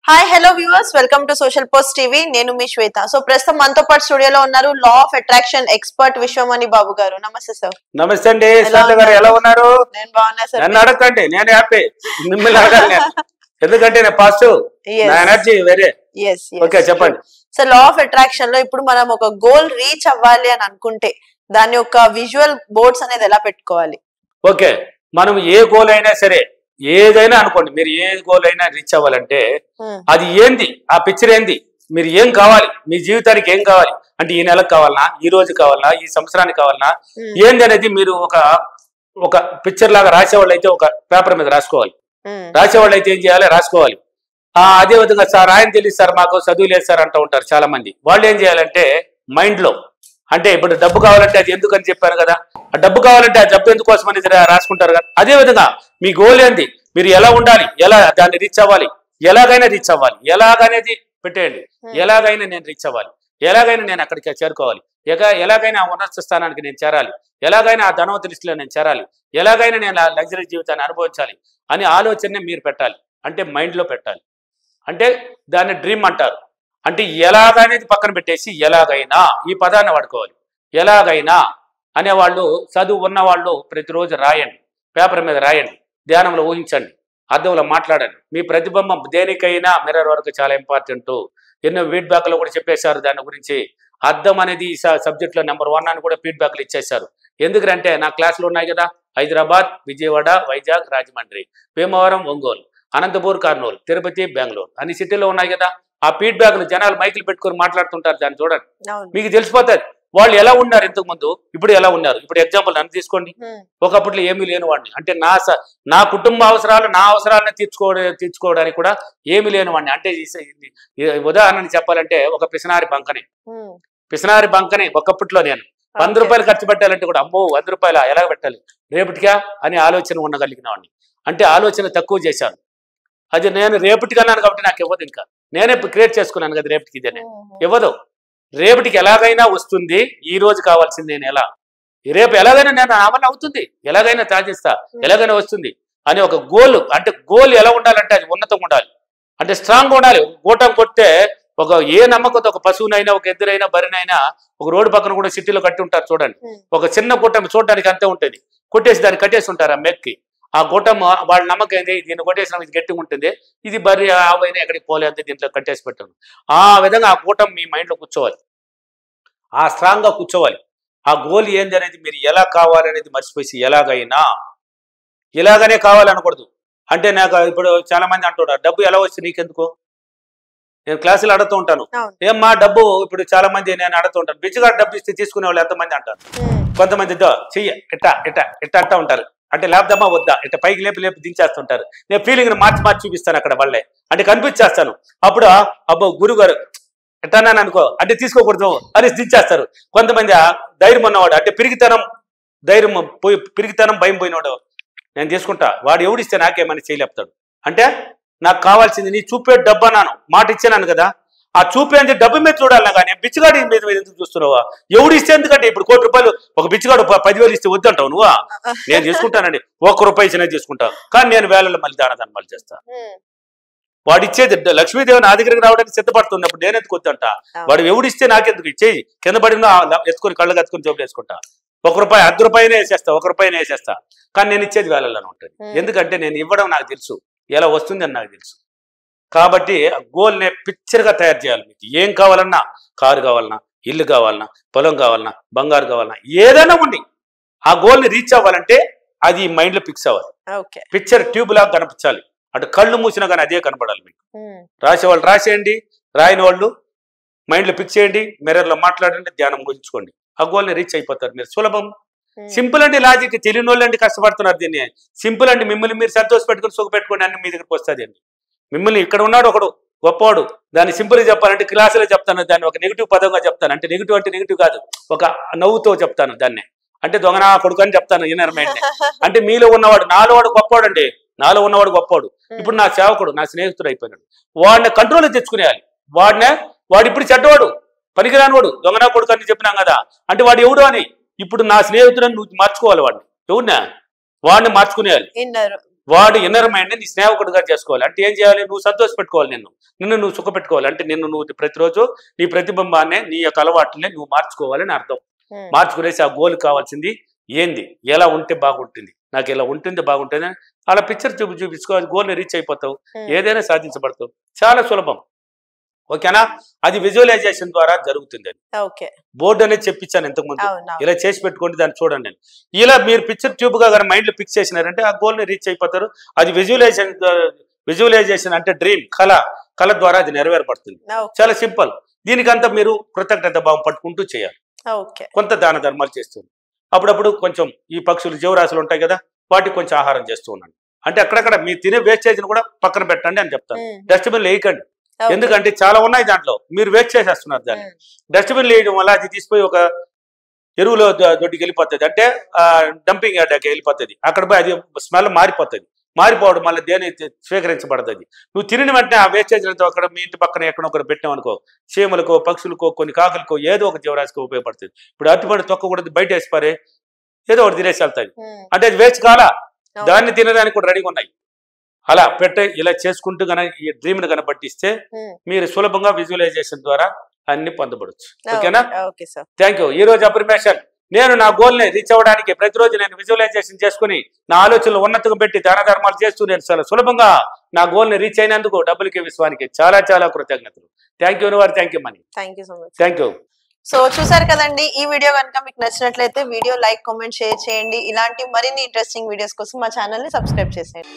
Hi hello viewers welcome to social post TV నేను మీ Shweta so ప్రస్తుతం మనతో పాటు స్టూడియోలో ఉన్నారు law of attraction expert Vishwamani Babu garu నమస్తే సార్ నమస్తే అండి శ్వేత గారు ఎలా ఉన్నారు నేను బాగున్నా సార్ నన్ను అడగండి నేను హ్యాపీ మిమ్మల్ని అడగాలి నేను ఎందుకంటే నేను పాజిటివ్ నా ఎనర్జీ వేరే ఓకే చెప్పండి సో లా ఆఫ్ అట్రాక్షన్ లో ఇప్పుడు మనం ఒక గోల్ రీచ్ అవ్వాలి అని అనుకుంటే దాని యొక్క విజువల్ బోర్డ్స్ అనేది ఎలా పెట్టుకోవాలి ఓకే మనం ఏ గోల్ అయినా సరే ఏదైనా అనుకోండి మీరు ఏ గోల్ అయినా రీచ్ అవ్వాలంటే అది ఏంది ఆ పిక్చర్ ఏంది మీరు ఏం కావాలి మీ జీవితానికి ఏం కావాలి అంటే ఈ నెలకు కావాలన్నా ఈ రోజు కావాలన్నా ఈ సంవత్సరానికి కావాలన్నా ఏంది అనేది మీరు ఒక పిక్చర్ లాగా రాసేవాళ్ళు అయితే ఒక పేపర్ మీద రాసుకోవాలి రాసేవాళ్ళు అయితే ఏం చేయాలి రాసుకోవాలి అదే విధంగా సార్ ఆయన తెలియదు సార్ మాకు చదువు లేదు సార్ అంటూ ఉంటారు చాలా మంది వాళ్ళు ఏం చేయాలంటే మైండ్ లో అంటే ఇప్పుడు డబ్బు కావాలంటే అది ఎందుకని చెప్పాను కదా ఆ డబ్బు కావాలంటే ఆ డబ్బు ఎందుకోసం అనేది రాసుకుంటారు కదా అదే విధంగా మీ గోల్ ఏంది మీరు ఎలా ఉండాలి ఎలా దాన్ని రీచ్ అవ్వాలి ఎలాగైనా రీచ్ అవ్వాలి ఎలాగనేది పెట్టేయండి ఎలాగైనా నేను రీచ్ అవ్వాలి ఎలాగైనా నేను అక్కడికి చేరుకోవాలి ఎలాగైనా ఉన్నత స్థానానికి నేను చేరాలి ఎలాగైనా ఆ ధనవంత లిస్టులో నేను చేరాలి ఎలాగైనా నేను ఆ లగ్జరీ జీవితాన్ని అనుభవించాలి అనే ఆలోచనని మీరు పెట్టాలి అంటే మైండ్లో పెట్టాలి అంటే దాన్ని డ్రీమ్ అంటారు అంటే ఎలాగనేది పక్కన పెట్టేసి ఎలాగైనా ఈ పదాన్ని వాడుకోవాలి ఎలాగైనా అనేవాళ్ళు చదువు ఉన్నవాళ్ళు ప్రతిరోజు రాయండి పేపర్ మీద రాయండి ధ్యానంలో ఊహించండి అర్థంలో మాట్లాడండి మీ ప్రతిబింబం దేనికైనా మిర్రర్ వరకు చాలా ఇంపార్టెంట్ ఎన్నో ఫీడ్బ్యాక్లో కూడా చెప్పేశారు దాని గురించి అర్థం అనేది ఈ సబ్జెక్ట్లో నెంబర్ 1 అని కూడా ఫీడ్బ్యాక్లు ఇచ్చేశారు ఎందుకంటే నా క్లాసులు ఉన్నాయి కదా హైదరాబాద్ విజయవాడ వైజాగ్ రాజమండ్రి భీమవరం ఒంగోలు అనంతపూర్ కర్నూలు తిరుపతి బెంగళూరు అన్ని సిటీలో ఉన్నాయి కదా ఆ ఫీడ్బ్యాక్లు జనాలు మైకులు పెట్టుకొని మాట్లాడుతుంటారు దాన్ని చూడండి మీకు తెలిసిపోతుంది వాళ్ళు ఎలా ఉన్నారు ఇంతకు ముందు ఇప్పుడు ఎలా ఉన్నారు ఇప్పుడు ఎగ్జాంపుల్ నన్ను తీసుకోండి ఒకప్పట్లో ఏమీ లేని వాడిని అంటే నా కుటుంబ అవసరాలు నా అవసరాలను తీర్చుకోవడానికి కూడా ఏమీ లేని వాడిని అంటే ఉదాహరణని చెప్పాలంటే ఒక పిసినారి బంకని ఒకప్పట్లో నేను 100 రూపాయలు ఖర్చు పెట్టాలంటే కూడా అమ్మో 100 రూపాయలు ఎలా పెట్టాలి రేపటిగా అని ఆలోచన ఉండగలిగిన వాడిని అంటే ఆలోచన తక్కువ చేశాను అది నేను రేపటికి అన్నాను కాబట్టి నాకు ఇవ్వదు ఇంకా నేనే క్రియేట్ చేసుకున్నాను కదా రేపటికి ఇదే ఇవ్వదు రేపటికి ఎలాగైనా వస్తుంది ఈ రోజు కావాల్సింది నేను ఎలా రేపు ఎలాగైనా నేను అమలు అవుతుంది ఎలాగైనా సాధిస్తా ఎలాగైనా వస్తుంది అని ఒక గోల్ అంటే గోల్ ఎలా ఉండాలంటే అది ఉన్నతంగా ఉండాలి అంటే స్ట్రాంగ్ ఉండాలి గోటం కొట్టే ఒక ఏ నమ్మకంతో ఒక పశువునైనా ఒక ఎద్దునైనా బరినైనా ఒక రోడ్డు పక్కన కూడా సిటీలో కట్టి ఉంటారు చూడండి ఒక చిన్న గోటం చూడడానికి అంతే ఉంటుంది కొట్టేసి దాన్ని కట్టేసి ఉంటారు ఆ మెక్కి ఆ గోటం వాళ్ళ నమ్మకం ఏంది దీన్ని కొట్టేసిన ఇది గట్టిగా ఉంటుంది ఇది బర్రి ఆవైనా ఎక్కడికి పోలేదు దీంట్లో కట్టేసి పెట్టాను ఆ విధంగా ఆ గోటం మీ మైండ్లో కూర్చోవాలి ఆ స్ట్రాంగ్గా కూర్చోవాలి ఆ గోల్ ఏంది అనేది మీరు ఎలా కావాలనేది మర్చిపోయి ఇలాగనే కావాలనకూడదు అంటే నాకు ఇప్పుడు చాలా మంది అంటున్నారు డబ్బు ఎలా వస్తుంది నీకెందుకు నేను క్లాసులు అడుగుతూ ఉంటాను ఏమ్మా డబ్బు ఇప్పుడు చాలా మంది నేను అడుగుతూ ఉంటాను బిచ్చగా డబ్బు ఇస్తే తీసుకునే వాళ్ళు ఎంతమంది అంటారు కొంతమంది చెయ్య ఇట్ట అంటా ఉంటారు అంటే లేపుదమ్మా వద్దా ఇట్లా పైకి లేపి దించేస్తుంటారు నేను ఫీలింగ్ మార్చి చూపిస్తాను అక్కడ వాళ్ళే అంటే కనిపించేస్తాను అప్పుడు అబ్బో గురుగారు ఎట్టన్నాను అనుకో అంటే తీసుకోకూడదు అని దించేస్తారు కొంతమంది ధైర్యం ఉన్నవాడు అంటే పిరిగితనం భయం పోయినవాడు నేను తీసుకుంటా వాడు ఎవడిస్తే నాకేమని చేయలేపుతాడు అంటే నాకు కావాల్సింది నీ చూపే డబ్బు అన్నాను మాట ఇచ్చాను కదా ఆ చూపేంది డబ్బు మీద చూడాలి కానీ బిచ్చగాడి మీద ఎందుకు చూస్తున్నావా ఎవడు ఇస్తే ఎందుకంటే ఇప్పుడు ₹1 కోటి ఒక బిచ్చగాడు 10,000 ఇస్తే వద్దంటావు నువ్వా నేను తీసుకుంటానండి ₹1 ఇచ్చినా తీసుకుంటావు కానీ నేను వేళల్లో మళ్ళీ దానధర్మాలు చేస్తా వాడు ఇచ్చేది లక్ష్మీదేవి నా దగ్గరికి రావడానికి సిద్ధపడుతున్నప్పుడు నేను ఎందుకు వద్దంట వాడు ఎవడిస్తే నాకెందుకు ఇచ్చేయి కింద పడినా ఎత్తుకొని కళ్ళు కత్తుకొని జోబులు వేసుకుంటా ₹1 వేసేస్తా ₹1 వేసేస్తా కానీ నేను ఇచ్చేది వేళల్లోనే ఉంటుంది ఎందుకంటే నేను ఇవ్వడం నాకు తెలుసు ఎలా వస్తుంది అని నాకు తెలుసు కాబట్టి గోల్ని పిక్చర్గా తయారు చేయాలి మీకు ఏం కావాలన్నా కారు కావాలన్నా ఇల్లు కావాలన్నా పొలం కావాలన్నా బంగారు కావాలన్నా ఏదైనా ఉండి ఆ గోల్ని రీచ్ అవ్వాలంటే అది మైండ్లో ఫిక్స్ అవ్వాలి పిక్చర్ ట్యూబ్ లాగా కనిపించాలి అటు కళ్ళు మూసినా కానీ అదే కనపడాలి మీకు రాసేవాళ్ళు రాసేయండి రాయని వాళ్ళు మైండ్లో ఫిక్స్ చేయండి మిర్రర్లో మాట్లాడండి ధ్యానం గురించుకోండి ఆ గోల్ని రీచ్ అయిపోతారు మీరు సులభం సింపుల్ అండి లాజిక్ తెలియని వాళ్ళు అండి కష్టపడుతున్నారు దీన్ని సింపుల్ అండి మిమ్మల్ని మీరు సంతోష పెట్టుకుని సుఖ పెట్టుకోండి అన్ని మీ దగ్గరికి వస్తుంది అండి మిమ్మల్ని ఇక్కడ ఉన్నాడు ఒకడు గొప్పవాడు దాన్ని సింపుల్గా చెప్పాలంటే క్లాసులో చెప్తాను దాన్ని ఒక నెగిటివ్ పదంగా చెప్తాను అంటే నెగిటివ్ కాదు ఒక నవ్వుతో చెప్తాను దాన్ని అంటే దొంగనా కొడుకు అని చెప్తాను ఇన్నర్ మైండ్ అంటే మీలో ఉన్నవాడు నాలో వాడు గొప్పవాడు అండి నాలో ఉన్నవాడు గొప్పవాడు ఇప్పుడు నా సేవకుడు నా స్నేహితుడు అయిపోయినాడు వాడిని కంట్రోల్ తెచ్చుకునేయాలి వాడు ఇప్పుడు చెడ్డవాడు పనికిరానివాడు దొంగనా కొడుకు అని చెప్పినాం కదా అంటే వాడు ఎవడు అని ఇప్పుడు నా స్నేహితుడని నువ్వు మార్చుకోవాలి వాడిని ఎవరినా వాడిని మార్చుకునేయాలి వాడు ఇన్నర్ మైండ్ ని స్నేహకుడిగా చేసుకోవాలి. అంటే ఏం చేయాలి? నువ్వు సంతోష పెట్టుకోవాలి, నిన్ను నువ్వు సుఖ పెట్టుకోవాలి. అంటే నువ్వు ప్రతిరోజు నీ ప్రతిబింబాన్ని, నీ యొక్క అలవాటుని నువ్వు మార్చుకోవాలని అర్థం. మార్చుకునేసి ఆ గోల్ కావాల్సింది ఏంది, ఎలా ఉంటే బాగుంటుంది, నాకు ఇలా ఉంటుంది బాగుంటుంది అలా పిక్చర్ చూపించుకోవాలి. గోల్ని రీచ్ అయిపోతావు, ఏదైనా సాధించబడతావు. చాలా సులభం. ఓకేనా? అది విజువలైజేషన్ ద్వారా జరుగుతుంది. అది బోర్డు అనేది చెప్పించాను ఇంతకుముందు, ఇలా చేసి పెట్టుకోండి, దాన్ని చూడండి. ఇలా మీరు పిక్చర్ ట్యూబ్ గా కానీ మైండ్ లో ఫిక్స్ చేసినారంటే ఆ గోల్ ని రీచ్ అయిపోతారు. అది విజువలైజేషన్ అంటే డ్రీమ్, కళ ద్వారా అది నెరవేరపడుతుంది. చాలా సింపుల్. దీనికంతా మీరు కృతజ్ఞత భావం పట్టుకుంటూ చేయాలి. కొంత దాన ధర్మాలు చేస్తుంది. అప్పుడప్పుడు కొంచెం ఈ పక్షులు జీవరాశులు ఉంటాయి కదా, వాటికి కొంచెం ఆహారం చేస్తూ ఉండండి. అంటే అక్కడక్కడ మీరు తినే వేస్టేజ్ కూడా పక్కన పెట్టండి అని చెప్తాను. డస్ట్బిన్ వేయకండి, ఎందుకంటే చాలా ఉన్నాయి దాంట్లో, మీరు వేస్ట్ చేసేస్తున్నారు దాన్ని. డస్ట్బిన్ వేయడం వల్ల అది తీసిపోయి ఒక ఎరువులో దొడ్డికి వెళ్ళిపోతుంది, అంటే డంపింగ్ యార్డ్కి వెళ్ళిపోతుంది. అక్కడ పోయి అది స్మెల్ మారిపోవడం వల్ల దేని స్వీకరించబడుతుంది. నువ్వు తిరిగిన వెంటనే ఆ వేస్టేజ్ అక్కడ మీ ఇంటి పక్కన ఎక్కడొకరు పెట్టామనుకో, చీమలకో పక్షులకో కొన్ని కాకులకో ఏదో ఒక జీవరాశికి ఉపయోగపడుతుంది. ఇప్పుడు అరటిపండు తొక్క కూడా బయట వేసిపారే, ఏదో ఒకటి తినేసి వెళ్తాయి. అంటే అది వేస్ట్ కాలా, దాన్ని తినడానికి కూడా రెడీగా ఉన్నాయి. అలా ఇలా చేసుకుంటూ కనుక ఈ డ్రీమ్ ని కనబట్టిస్తే మీరు సులభంగా విజువలైజేషన్ ద్వారా అన్ని పొందబడచ్చు. ఓకేనా? Thank you. ఈ రోజు అఫర్మేషన్, నేను నా గోల్ ని రీచ్ అవ్వడానికి ప్రతిరోజు నేను విజువలైజేషన్ చేసుకుని నా ఆలోచనలు ఉన్నతంగా పెట్టి దాన ధర్మాలు చేస్తూ నేను చాలా సులభంగా నా గోల్ ని రీచ్ అయినందుకు డబ్బులకి విశ్వానికి చాలా చాలా కృతజ్ఞతలు. థ్యాంక్ యూ వారు, thank you money, thank you. So చూసారు కదండి, ఈ వీడియో కనుక మీకు నచ్చినట్లయితే వీడియో లైక్, కామెంట్, షేర్ చేయండి. ఇలాంటి మరిన్ని ఇంట్రెస్టింగ్ వీడియోస్ కోసం మా ఛానల్ ని సబ్స్క్రైబ్ చేసేయండి.